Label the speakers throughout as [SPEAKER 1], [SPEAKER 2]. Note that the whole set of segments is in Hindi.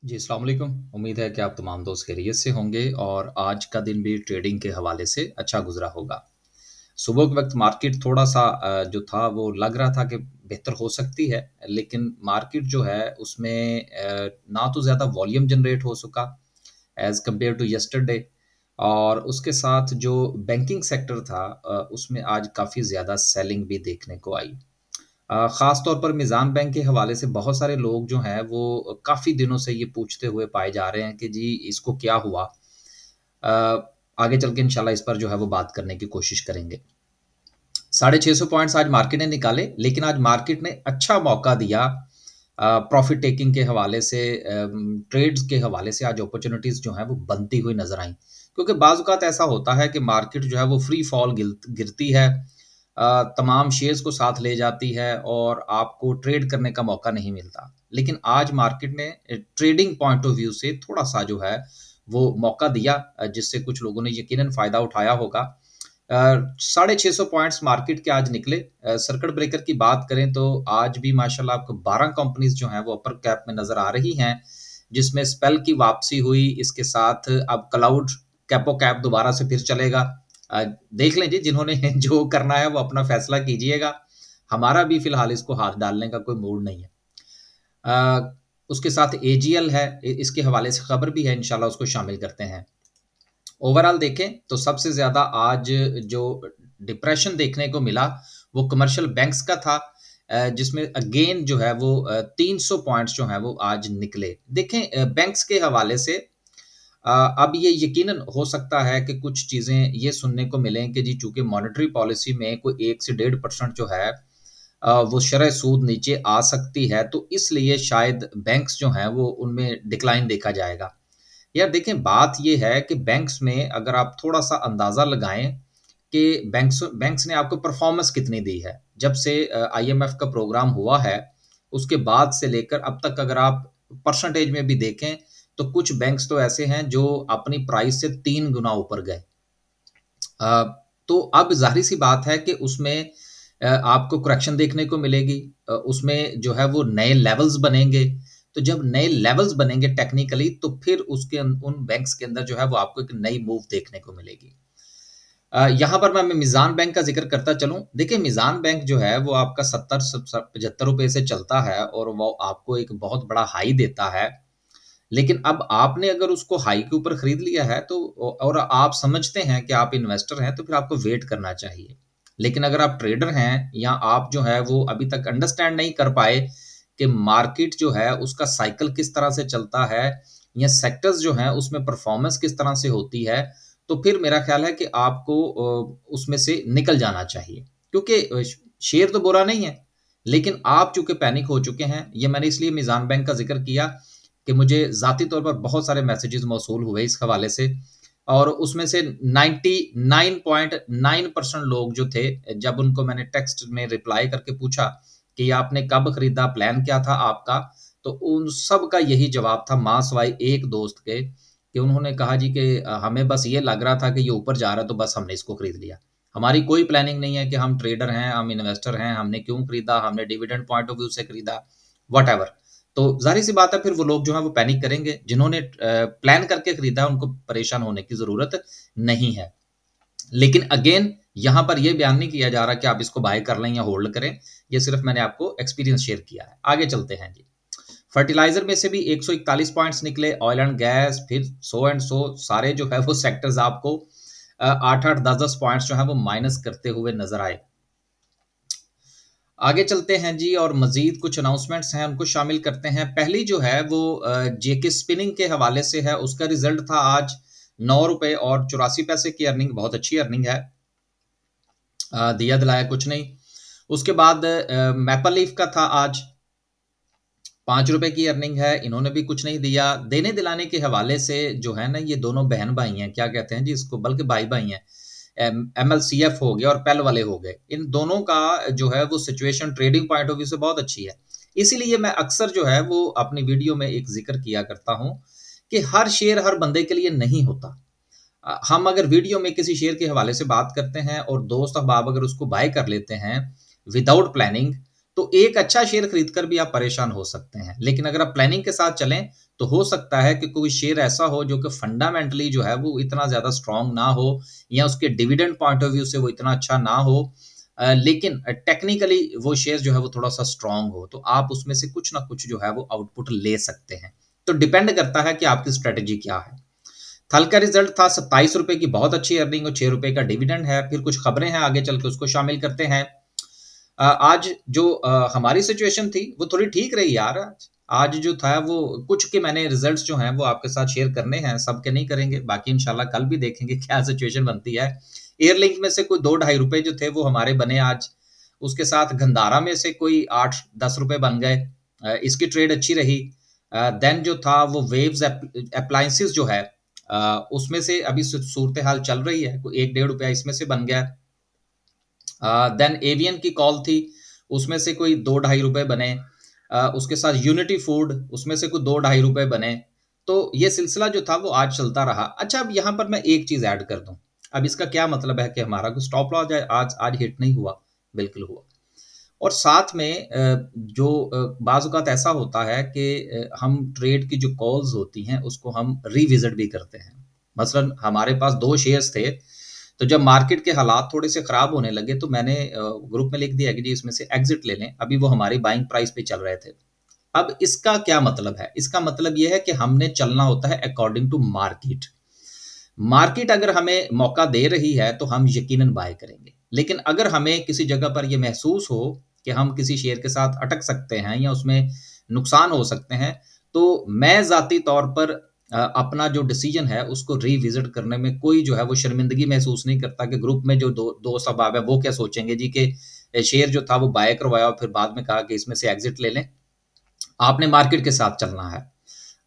[SPEAKER 1] जी, अस्सलाम वालेकुम। उम्मीद है कि आप तमाम दोस्त खैरियत से होंगे और आज का दिन भी ट्रेडिंग के हवाले से अच्छा गुज़रा होगा। सुबह के वक़्त मार्केट थोड़ा-सा जो था वो लग रहा था कि बेहतर हो सकती है, लेकिन मार्केट जो है उसमें ना तो ज़्यादा वॉल्यूम जनरेट हो सका एज़ कम्पेयर टू यस्टरडे और उसके साथ जो बैंकिंग सेक्टर था उसमें आज काफ़ी ज़्यादा सेलिंग भी देखने को आई। ख़ास तौर पर मीज़ान बैंक के हवाले से बहुत सारे लोग जो हैं वो काफ़ी दिनों से ये पूछते हुए पाए जा रहे हैं कि जी इसको क्या हुआ? आगे चल के इंशाल्लाह इस पर जो है वो बात करने की कोशिश करेंगे। 650 पॉइंट्स आज मार्केट ने निकाले, लेकिन आज मार्केट ने अच्छा मौका दिया प्रॉफ़िट टेकिंग के हवाले से ट्रेड्स के हवाले से आज अपॉर्च्युनिटीज़ जो हैं वो बनती हुई नज़र आईं। क्योंकि बाज़ औक़ात ऐसा होता है कि मार्केट जो है वो फ्री फॉल गिरती है तमाम शेयर्स को साथ ले जाती है और आपको ट्रेड करने का मौका नहीं मिलता। लेकिन आज मार्केट ने ट्रेडिंग पॉइंट ऑफ व्यू से थोड़ा-सा जो है वो मौका दिया जिससे कुछ लोगों ने यकीनन फ़ायदा उठाया होगा। 650 पॉइंट्स मार्केट के आज निकले। सर्किट ब्रेकर की बात करें तो आज भी माशाल्लाह आपको 12 कंपनीज़ जो हैं वो अपर कैप में नज़र आ रही हैं, जिसमें स्पेल की वापसी हुई, इसके साथ अब क्लाउड कैपो कैप दोबारा से फिर चलेगा। देख लें जी जिन्होंने जो करना है वो अपना फ़ैसला कीजिएगा। हमारा भी फ़िलहाल इसको हाथ डालने का कोई मूड नहीं है। उसके साथ एजीएल है, इसके हवाले से खबर भी है इंशाल्लाह उसको शामिल करते हैं। ओवरऑल देखें तो सबसे ज़्यादा आज जो डिप्रेशन देखने को मिला वो कमर्शियल बैंक्स का था जिसमें अगेन जो है वो 300 पॉइंट्स जो हैं वो आज निकले। देखें बैंक्स के हवाले से अब ये यकीनन हो सकता है कि कुछ चीज़ें ये सुनने को मिलें कि जी चूँकि मॉनेटरी पॉलिसी में कोई 1 से 1.5% जो है वो शरह सूद नीचे आ सकती है, तो इसलिए शायद बैंक्स जो हैं वो उनमें डिक्लाइन देखा जाएगा। यार देखें बात ये है कि बैंक्स में अगर आप थोड़ा-सा अंदाज़ा लगाएँ कि बैंक्स ने आपको परफ़ॉर्मेंस कितनी दी है। जब से आईएमएफ का प्रोग्राम हुआ है, उसके बाद से लेकर अब तक अगर आप परसेंटेज में भी देखें, तो कुछ बैंक्स तो ऐसे हैं जो अपनी प्राइस से 3 गुना ऊपर गए। अ, तो अब ज़ाहिर-सी बात है कि उसमें आपको करेक्शन देखने को मिलेगी। उसमें जो है वो नए लेवल्स बनेंगे। तो जब नए लेवल्स बनेंगे टेक्निकली तो फिर उसके उन बैंक्स के अंदर जो है वो आपको एक नई मूव देखने को मिलेगी। यहाँ पर मैं मीज़ान बैंक का ज़िक्र करता चलूँ। देखिए मीज़ान बैंक जो है वो आपका 70 स स ₹75 से चलता है और वो आपको एक बहुत बड़ा हाई देता है। लेकिन अब आपने अगर उसको हाई के ऊपर खरीद लिया है तो और आप समझते हैं कि आप इन्वेस्टर हैं, तो फिर आपको वेट करना चाहिए। लेकिन अगर आप ट्रेडर हैं या आप जो है वो अभी तक अंडरस्टैंड नहीं कर पाए कि मार्केट जो है उसका साइकिल किस तरह से चलता है या सेक्टर्स जो हैं उसमें परफॉर्मेंस किस तरह से होती है, तो फिर मेरा ख्याल है कि आपको उसमें से निकल जाना चाहिए। क्योंकि शेयर तो बुरा नहीं है, लेकिन आप चूँकि पैनिक हो चुके हैं, ये मैंने इसलिए मीज़ान बैंक का ज़िक्र किया कि मुझे ज़ाती तौर पर बहुत सारे मैसेजेस मौसूल हुए इस हवाले से और उसमें से 99.9% लोग जो थे, जब उनको मैंने टेक्स्ट में रिप्लाई करके पूछा कि आपने कब खरीदा, प्लान क्या था आपका? तो उन सब का यही जवाब था माँ सिवाय एक दोस्त के कि उन्होंने कहा जी कि हमें बस ये लग रहा था कि ये ऊपर जा रहा है तो बस हमने इसको खरीद लिया। हमारी कोई प्लानिंग नहीं है कि हम ट्रेडर हैं, हम इन्वेस्टर हैं, हमने क्यों खरीदा, हमने डिविडेंड पॉइंट ऑफ व्यू से खरीदा, व्हाटएवर। तो ज़ाहिर-सी बात है फिर वो लोग जो हैं वो पैनिक करेंगे। जिन्होंने प्लान करके खरीदा है उनको परेशान होने की ज़रूरत नहीं है। लेकिन अगेन यहाँ पर ये बयान नहीं किया जा रहा कि आप इसको बाय कर लें या होल्ड करें। ये सिर्फ़ मैंने आपको एक्सपीरियंस शेयर किया है। आगे चलते हैं जी। फर्टिलाइज़र में से भी 141 पॉइंट्स निकले, ऑयल एंड गैस फिर सो एंड सो सारे जो है वो सेक्टर्स आपको 8-8 10-10 पॉइंट्स जो है वो माइनस करते हुए नज़र आए। आगे चलते हैं जी और मज़ीद कुछ अनाउंसमेंट्स हैं उनको शामिल करते हैं। पहली जो है वो जेके स्पिनिंग के हवाले से है, उसका रिज़ल्ट था आज ₹9 और 84 पैसे की अर्निंग, बहुत अच्छी अर्निंग है। दिया दिलाया कुछ नहीं। उसके बाद मैपल लीफ का था आज ₹5 की अर्निंग है, इन्होंने भी कुछ नहीं दिया। देने दिलाने के हवाले से जो है ना ये दोनों बहन-भाई हैं, क्या कहते हैं जी इसको बल्कि भाई-भाई हैं। एमएलसीएफ हो गया और पेल वाले हो गए। इन दोनों का जो है वो situation trading point of view से बहुत अच्छी है। इसीलिए मैं अक्सर जो है वो अपनी वीडियो में एक ज़िक्र किया करता हूँ कि हर शेयर हर बंदे के लिए नहीं होता। हम अगर वीडियो में किसी शेयर के हवाले से बात करते हैं और दोस्त अहबाब अगर उसको बाय कर लेते हैं विदाउट प्लानिंग, तो एक अच्छा शेयर खरीदकर भी आप परेशान हो सकते हैं। लेकिन अगर आप प्लानिंग के साथ चलें तो हो सकता है कि कोई शेयर ऐसा हो जो कि फंडामेंटली जो है वो इतना ज़्यादा स्ट्रांग ना हो, या उसके डिविडेंड पॉइंट ऑफ व्यू से वो इतना अच्छा ना हो, लेकिन टेक्निकली वो शेयर जो है वो थोड़ा सा स्ट्रांग हो, तो आप उसमें से कुछ ना कुछ जो है वो आउटपुट ले सकते हैं। तो डिपेंड करता है कि आपकी स्ट्रेटेजी क्या है। कल का रिजल्ट था 27 रुपए की बहुत अच्छी अर्निंग और 6 रुपए का डिविडेंड है। फिर कुछ खबरें हैं, आगे चल के उसको शामिल करते हैं। आज जो हमारी सिचुएशन थी वो थोड़ी ठीक रही यार। आज जो था वो कुछ के मैंने रिजल्ट्स जो हैं वो आपके साथ शेयर करने हैं, सबके नहीं करेंगे, बाकी इंशाल्लाह कल भी देखेंगे क्या सिचुएशन बनती है। एयरलिंक में से कोई 2-2.5 रुपए जो थे वो हमारे बने आज। उसके साथ गंधारा में से कोई 8-10 रुपए बन गए, इसकी ट्रेड अच्छी रही। देन जो था वो वेव्स अप्लायंसेस जो है, उसमें से अभी सूरत हाल चल रही है, कोई 1-1.5 रुपया इसमें से बन गया। देन एवियन की कॉल थी, उसमें से कोई 2-2.5 रुपए बने। उसके साथ यूनिटी फूड, उसमें से कोई 2-2.5 रुपए बने। तो ये सिलसिला जो था वो आज चलता रहा। अच्छा, अब यहाँ पर मैं एक चीज ऐड कर दूं। अब इसका क्या मतलब है कि हमारा कोई स्टॉप लॉस आज आज हिट नहीं हुआ, बिल्कुल हुआ। और साथ में जो बाज़ औक़ात ऐसा होता है कि हम ट्रेड की जो कॉल्स होती हैं उसको हम रिविजिट भी करते हैं। मसलन हमारे पास 2 शेयर्स थे, तो जब मार्केट के हालात थोड़े से खराब होने लगे तो मैंने ग्रुप में लिख दिया कि जी इसमें से एग्जिट ले लें। अभी वो हमारी बाइंग प्राइस पे चल रहे थे। अब इसका क्या मतलब है? इसका मतलब ये है कि हमने चलना होता है अकॉर्डिंग टू मार्केट। मार्केट अगर हमें मौका दे रही है तो हम यकीनन बाय करेंगे। लेकिन अगर हमें किसी जगह पर ये महसूस हो कि हम किसी शेयर के साथ अटक सकते हैं या उसमें नुकसान हो सकते हैं, तो मैं ज़ाती तौर पर अपना जो डिसीजन है उसको रिविजिट करने में कोई जो है वो शर्मिंदगी महसूस नहीं करता कि ग्रुप में जो दोस्त अहबाब है वो क्या सोचेंगे जी कि शेयर जो था वो बाय करवाया और फिर बाद में कहा कि इसमें से एग्जिट ले लें। आपने मार्केट के साथ चलना है।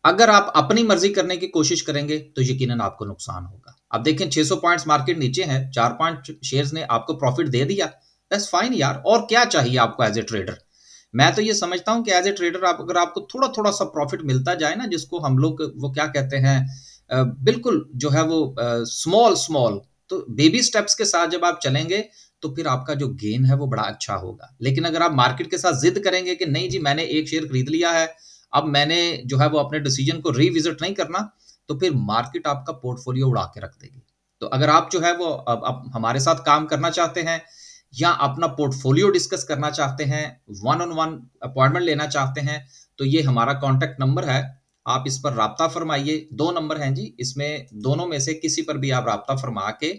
[SPEAKER 1] अगर आप अपनी मर्जी करने की कोशिश करेंगे तो यकीनन आपको नुकसान होगा। अब देखें 600 पॉइंट्स मार्केट नीचे है, 4-5 शेयर्स ने आपको प्रॉफिट दे दिया, दैट्स फाइन यार। और क्या चाहिए आपको एज ए ट्रेडर? मैं तो ये समझता हूं कि एज ए ट्रेडर अगर आपको थोड़ा थोड़ा सा प्रॉफिट मिलता जाए ना, जिसको हम लोग वो क्या कहते हैं, बिल्कुल जो है वो स्मॉल स्मॉल, तो बेबी स्टेप्स के साथ जब आप चलेंगे तो फिर आपका जो गेन है वो बड़ा अच्छा होगा। लेकिन अगर आप मार्केट के साथ जिद करेंगे कि नहीं जी मैंने एक शेयर खरीद लिया है, अब मैंने जो है वो अपने डिसीजन को रिविजिट नहीं करना, तो फिर मार्केट आपका पोर्टफोलियो उड़ा के रख देगी। तो अगर आप जो है वो अब हमारे साथ काम करना चाहते हैं या अपना पोर्टफोलियो डिस्कस करना चाहते हैं, वन ऑन वन अपॉइंटमेंट लेना चाहते हैं, तो ये हमारा कॉन्टैक्ट नंबर है, आप इस पर राब्ता फरमाइए। 2 नंबर हैं जी, इसमें दोनों में से किसी पर भी आप राब्ता फरमा के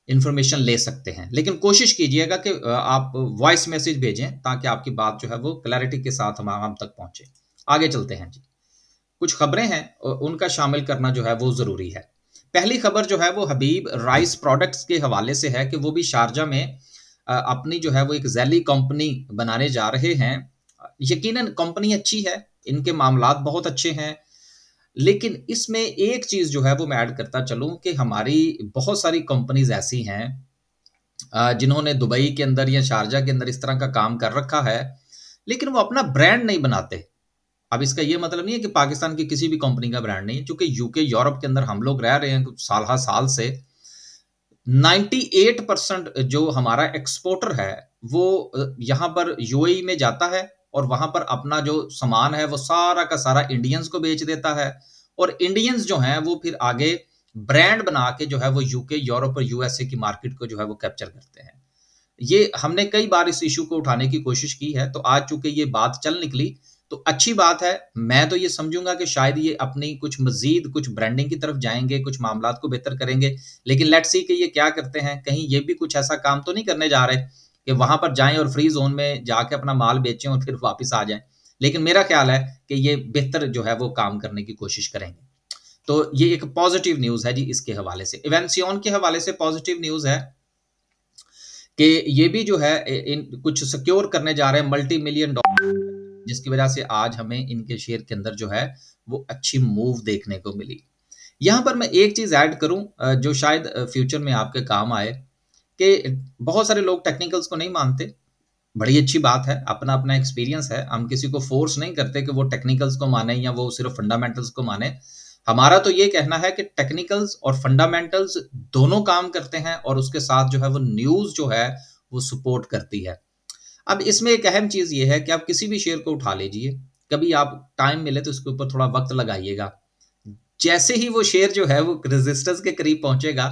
[SPEAKER 1] इंफॉर्मेशन ले सकते हैं। लेकिन कोशिश कीजिएगा कि आप वॉइस मैसेज भेजें ताकि आपकी बात जो है वो क्लैरिटी के साथ हम तक पहुंचे। आगे चलते हैं जी। कुछ खबरें हैं, उनका शामिल करना जो है वो ज़रूरी है। पहली खबर जो है वो हबीब राइस प्रोडक्ट्स के हवाले से है कि वो भी शारजा में अपनी जो है वो एक जैली कंपनी बनाने जा रहे हैं। यकीनन कंपनी अच्छी है, इनके मामलात बहुत अच्छे हैं, लेकिन इसमें एक चीज़ जो है वो मैं ऐड करता चलूँ कि हमारी बहुत सारी कंपनीज ऐसी हैं जिन्होंने दुबई के अंदर या शारजा के अंदर इस तरह का काम कर रखा है, लेकिन वो अपना ब्रांड नहीं बनाते। अब इसका ये मतलब नहीं है कि पाकिस्तान की किसी भी कंपनी का ब्रांड नहीं है, चूंकि यूके यूरोप के अंदर हम लोग रह रहे हैं कुछ साल से। 98% जो हमारा एक्सपोर्टर है वो यहाँ पर यूएई में जाता है और वहां पर अपना जो सामान है वो सारा का सारा इंडियंस को बेच देता है, और इंडियंस जो हैं वो फिर आगे ब्रांड बना के जो है वो यूके यूरोप और यूएसए की मार्केट को जो है वो कैप्चर करते हैं। ये हमने कई बार इस इशू को उठाने की कोशिश की है, तो आज चूंकि ये बात चल निकली तो अच्छी बात है। मैं तो ये समझूंगा कि शायद ये अपनी कुछ मजीद कुछ ब्रांडिंग की तरफ जाएंगे, कुछ मामलात को बेहतर करेंगे। लेकिन लेट्स सी कि ये क्या करते हैं, कहीं ये भी कुछ ऐसा काम तो नहीं करने जा रहे कि वहां पर जाएं और फ्री जोन में जाके अपना माल बेचें और फिर वापस आ जाएं। लेकिन मेरा ख्याल है कि ये बेहतर जो है वो काम करने की कोशिश करेंगे। तो ये एक पॉजिटिव न्यूज है जी इसके हवाले से। इवेंसियन के हवाले से पॉजिटिव न्यूज है कि ये भी जो है कुछ सिक्योर करने जा रहे हैं $multi million, जिसकी वजह से आज हमें इनके शेयर के अंदर जो है वो अच्छी मूव देखने को मिली। यहां पर मैं एक चीज ऐड करूं जो शायद फ्यूचर में आपके काम आए, कि बहुत सारे लोग टेक्निकल्स को नहीं मानते। बड़ी अच्छी बात है, अपना अपना एक्सपीरियंस है, हम किसी को फोर्स नहीं करते कि वो टेक्निकल्स को माने या वो सिर्फ फंडामेंटल्स को माने। हमारा तो ये कहना है कि टेक्निकल्स और फंडामेंटल्स दोनों काम करते हैं और उसके साथ जो है वो न्यूज जो है वो सपोर्ट करती है। अब इसमें एक अहम चीज़ ये है कि आप किसी भी शेयर को उठा लीजिए, कभी आप टाइम मिले तो उसके ऊपर थोड़ा वक़्त लगाइएगा। जैसे ही वो शेयर जो है वो रेजिस्टेंस के करीब पहुँचेगा,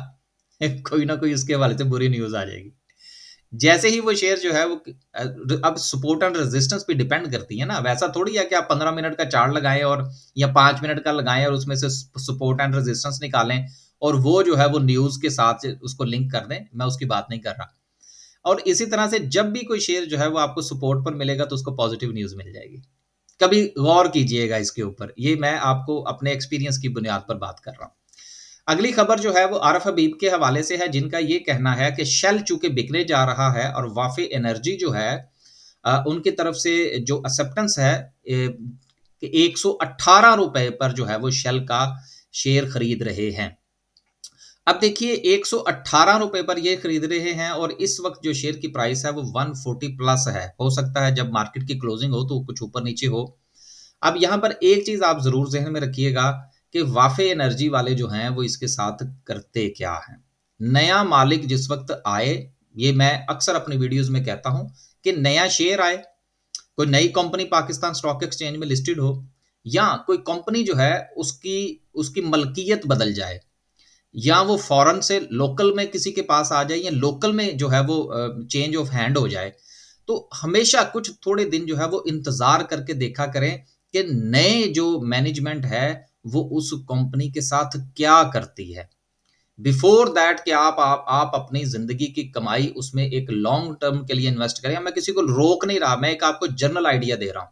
[SPEAKER 1] कोई ना कोई उसके हवाले से बुरी न्यूज़ आ जाएगी। जैसे ही वो शेयर जो है वो अब सपोर्ट एंड रेजिस्टेंस पे डिपेंड करती है ना, वैसा थोड़ी है कि आप 15 मिनट का चार्ट लगाएँ और या 5 मिनट का लगाएँ और उसमें से सपोर्ट एंड रेजिस्टेंस निकालें और वो जो है वो न्यूज़ के साथ उसको लिंक कर दें, मैं उसकी बात नहीं कर रहा। और इसी तरह से जब भी कोई शेयर जो है वो आपको सपोर्ट पर मिलेगा तो उसको पॉजिटिव न्यूज़ मिल जाएगी। कभी गौर कीजिएगा इसके ऊपर, ये मैं आपको अपने एक्सपीरियंस की बुनियाद पर बात कर रहा हूँ। अगली खबर जो है वो आरफ हबीब के हवाले से है, जिनका ये कहना है कि शेल चूंकि बिकने जा रहा है और वाफे एनर्जी जो है उनकी तरफ से जो एक्सेप्टेंस है कि 118 रुपए पर जो है वो शेल का शेयर खरीद रहे हैं। अब देखिए 118 रुपए पर ये खरीद रहे हैं और इस वक्त जो शेयर की प्राइस है वो 140 प्लस है। हो सकता है जब मार्केट की क्लोजिंग हो तो कुछ ऊपर नीचे हो। अब यहाँ पर एक चीज आप जरूर जहन में रखिएगा कि वाफे एनर्जी वाले जो हैं वो इसके साथ करते क्या हैं। नया मालिक जिस वक्त आए, ये मैं अक्सर अपनी वीडियोस में कहता हूं कि नया शेयर आए, कोई नई कंपनी पाकिस्तान स्टॉक एक्सचेंज में लिस्टेड हो या कोई कंपनी जो है उसकी उसकी मलकियत बदल जाए या वो फॉरेन से लोकल में किसी के पास आ जाए या लोकल में जो है वो चेंज ऑफ हैंड हो जाए, तो हमेशा कुछ थोड़े दिन जो है वो इंतजार करके देखा करें कि नए जो मैनेजमेंट है वो उस कंपनी के साथ क्या करती है। बिफोर दैट कि आप अपनी जिंदगी की कमाई उसमें एक लॉन्ग टर्म के लिए इन्वेस्ट करें। मैं किसी को रोक नहीं रहा, मैं एक आपको जनरल आइडिया दे रहा हूं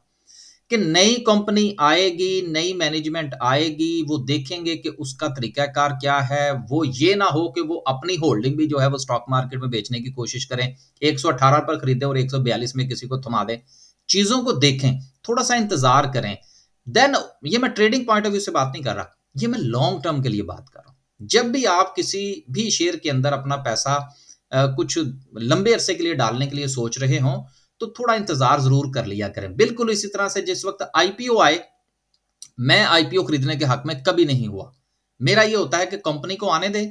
[SPEAKER 1] कि नई कंपनी आएगी, नई मैनेजमेंट आएगी, वो देखेंगे कि उसका तरीकाकार क्या है। वो ये ना हो कि वो अपनी होल्डिंग भी जो है वो स्टॉक मार्केट में बेचने की कोशिश करें, 118 पर खरीदें और 142 में किसी को थमा दें। चीजों को देखें, थोड़ा सा इंतजार करें। देन ये मैं ट्रेडिंग पॉइंट ऑफ व्यू से बात नहीं कर रहा, ये मैं लॉन्ग टर्म के लिए बात कर रहा हूं। जब भी आप किसी भी शेयर के अंदर अपना पैसा कुछ लंबे अरसे के लिए डालने के लिए सोच रहे हो तो थोड़ा इंतजार जरूर कर लिया करें। बिल्कुल इसी तरह से जिस वक्त आईपीओ आए, मैं आईपीओ खरीदने के हक में कभी नहीं हुआ। मेरा ये होता है कि कंपनी को आने दे,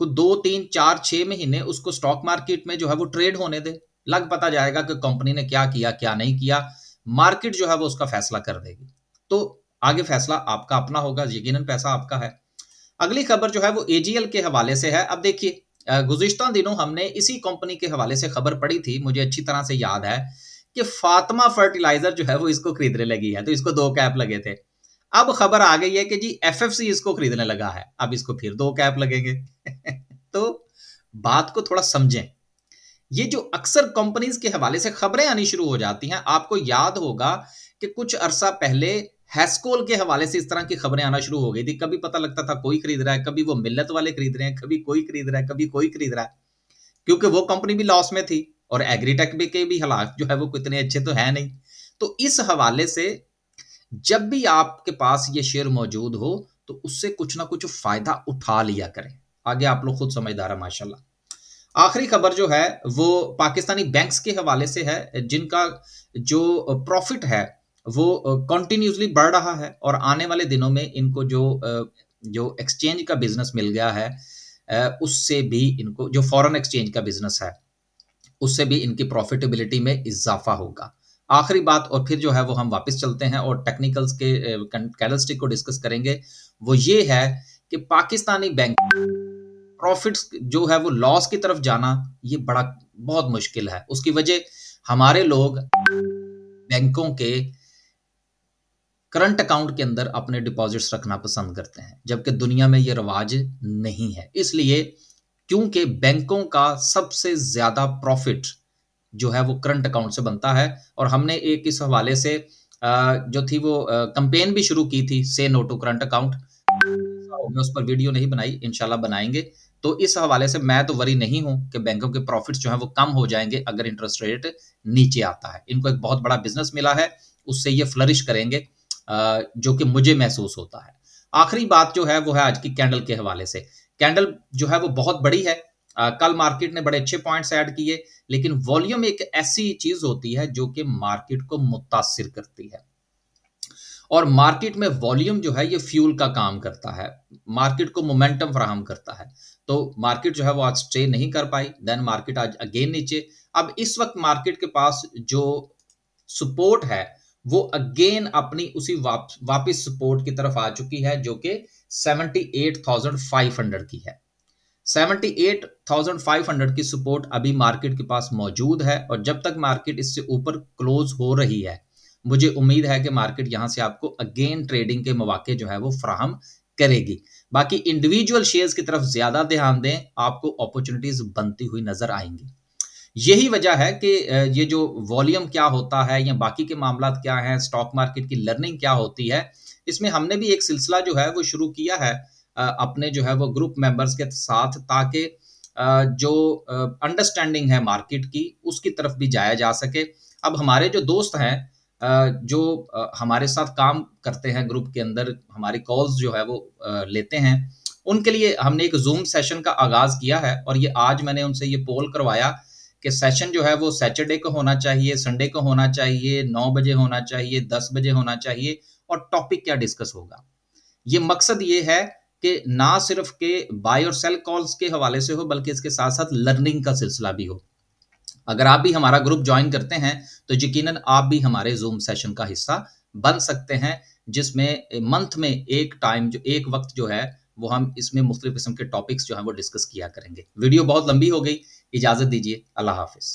[SPEAKER 1] कुछ 2 3 4 6 महीने उसको स्टॉक मार्केट में जो है वो ट्रेड होने दे, लग पता जाएगा कि कंपनी ने क्या किया क्या नहीं किया। मार्केट जो है वो उसका फैसला कर देगी, तो आगे फैसला आपका अपना होगा, यकीनन पैसा आपका है। अगली खबर जो है वो एजीएल के हवाले से है। अब देखिए गुज़िश्ता दिनों हमने इसी कंपनी के हवाले से खबर पढ़ी थी, मुझे अच्छी तरह से याद है कि फातिमा फर्टिलाइजर जो है वो इसको खरीदने लगी है, तो इसको 2 कैप लगे थे। अब खबर आ गई है कि जी एफएफसी इसको खरीदने लगा है, अब इसको फिर 2 कैप लगेंगे। तो बात को थोड़ा समझें। ये जो अक्सर कंपनीज के हवाले से खबरें आनी शुरू हो जाती हैं, आपको याद होगा कि कुछ अरसा पहले हैस्कोल के हवाले से इस तरह की खबरें आना शुरू हो गई थी। कभी पता लगता था कोई खरीद रहा है, कभी वो मिल्लत वाले खरीद रहे हैं, कभी कोई खरीद रहा है, कभी कोई खरीद रहा है, क्योंकि वो कंपनी भी लॉस में थी और एग्रीटेक भी के भी हालात जो है वो कितने अच्छे तो है नहीं। तो इस हवाले से जब भी आपके पास ये शेयर मौजूद हो तो उससे कुछ ना कुछ फायदा उठा लिया करें। आगे आप लोग खुद समझदार है माशाल्लाह। आखिरी खबर जो है वो पाकिस्तानी बैंक्स के हवाले से है, जिनका जो प्रॉफिट है वो कंटिन्यूसली बढ़ रहा है और आने वाले दिनों में इनको जो एक्सचेंज का बिजनेस मिल गया है, उससे भी इनको जो फॉरेन एक्सचेंज का बिजनेस है उससे भी इनकी प्रॉफिटेबिलिटी में इजाफा होगा। आखिरी बात और फिर जो है वो हम वापस चलते हैं और टेक्निकल्स के कैंडलस्टिक को डिस्कस करेंगे। वो ये है कि पाकिस्तानी बैंक प्रॉफिट्स जो है वो लॉस की तरफ जाना ये बहुत मुश्किल है। उसकी वजह हमारे लोग बैंकों के करंट अकाउंट के अंदर अपने डिपॉजिट्स रखना पसंद करते हैं, जबकि दुनिया में ये रवाज नहीं है। इसलिए क्योंकि बैंकों का सबसे ज्यादा प्रॉफिट जो है वो करंट अकाउंट से बनता है और हमने एक इस हवाले से जो थी वो कैंपेन भी शुरू की थी, से नो टू करंट अकाउंट। उस पर वीडियो नहीं बनाई, इंशाल्लाह बनाएंगे। तो इस हवाले से मैं तो वरी नहीं हूं कि बैंकों के प्रॉफिट्स जो है वो कम हो जाएंगे अगर इंटरेस्ट रेट नीचे आता है। इनको एक बहुत बड़ा बिजनेस मिला है, उससे ये फ्लरिश करेंगे, जो कि मुझे महसूस होता है। आखिरी बात जो है वो है आज की कैंडल के हवाले से। कैंडल जो है वो बहुत बड़ी है। कल मार्केट ने बड़े अच्छे पॉइंट्स ऐड किए, लेकिन वॉल्यूम एक ऐसी चीज होती है जो कि मार्केट को मुतासिर करती है। और मार्केट में वॉल्यूम जो है ये फ्यूल का काम करता है, मार्केट को मोमेंटम फराहम करता है। तो मार्केट जो है वो आज स्टे नहीं कर पाई, देन मार्केट आज अगेन नीचे। अब इस वक्त मार्केट के पास जो सपोर्ट है वो अगेन अपनी उसी वापस सपोर्ट की तरफ आ चुकी है, जो कि 78,500 की है। 78,500 की सपोर्ट अभी मार्केट के पास मौजूद है, और जब तक मार्केट इससे ऊपर क्लोज हो रही है, मुझे उम्मीद है कि मार्केट यहां से आपको अगेन ट्रेडिंग के मौके जो है वो फराहम करेगी। बाकी इंडिविजुअल शेयर्स की तरफ ज्यादा ध्यान दें, आपको अपॉर्चुनिटीज बनती हुई नजर आएंगी। यही वजह है कि ये जो वॉल्यूम क्या होता है या बाकी के मामला क्या हैं, स्टॉक मार्केट की लर्निंग क्या होती है, इसमें हमने भी एक सिलसिला जो है वो शुरू किया है अपने जो है वो ग्रुप मेंबर्स के साथ, ताकि जो अंडरस्टैंडिंग है मार्केट की उसकी तरफ भी जाया जा सके। अब हमारे जो दोस्त हैं जो हमारे साथ काम करते हैं ग्रुप के अंदर, हमारी कॉल्स जो है वो लेते हैं, उनके लिए हमने एक जूम सेशन का आगाज किया है। और ये आज मैंने उनसे ये पोल करवाया कि सेशन जो है वो सैटरडे को होना चाहिए, संडे को होना चाहिए, 9 बजे होना चाहिए, 10 बजे होना चाहिए, और टॉपिक क्या डिस्कस होगा। ये मकसद ये है कि ना सिर्फ के बाय और सेल कॉल्स के हवाले से हो, बल्कि इसके साथ साथ लर्निंग का सिलसिला भी हो। अगर आप भी हमारा ग्रुप ज्वाइन करते हैं तो यकीनन आप भी हमारे जूम सेशन का हिस्सा बन सकते हैं, जिसमें मंथ में एक टाइम, जो एक वक्त जो है वो हम इसमें मुख्तलिफ किस्म के टॉपिक्स जो है वो डिस्कस किया करेंगे। वीडियो बहुत लंबी हो गई, इजाजत दीजिए, अल्लाह हाफिज।